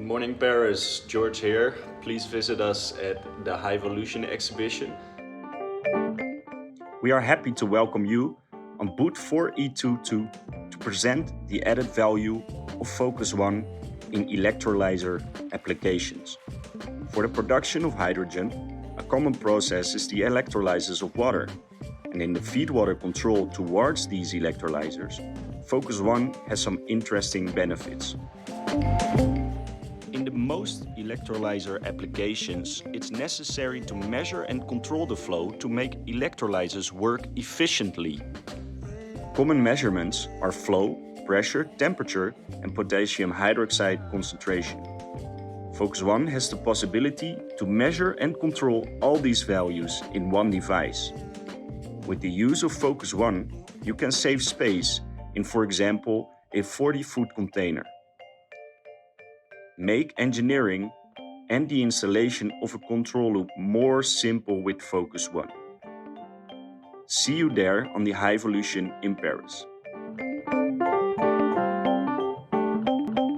Good morning, Paris. George here. Please visit us at the Hyvolution exhibition. We are happy to welcome you on booth 4E22 to present the added value of Focus One in electrolyzer applications. For the production of hydrogen, a common process is the electrolysis of water. And in the feed water control towards these electrolyzers, Focus One has some interesting benefits. In the most electrolyzer applications, it's necessary to measure and control the flow to make electrolyzers work efficiently. Common measurements are flow, pressure, temperature, and potassium hydroxide concentration. Focus One has the possibility to measure and control all these values in one device. With the use of Focus One, you can save space in, for example, a 40-foot container. Make engineering and the installation of a control loop more simple with Focus One. See you there on the Hyvolution in Paris.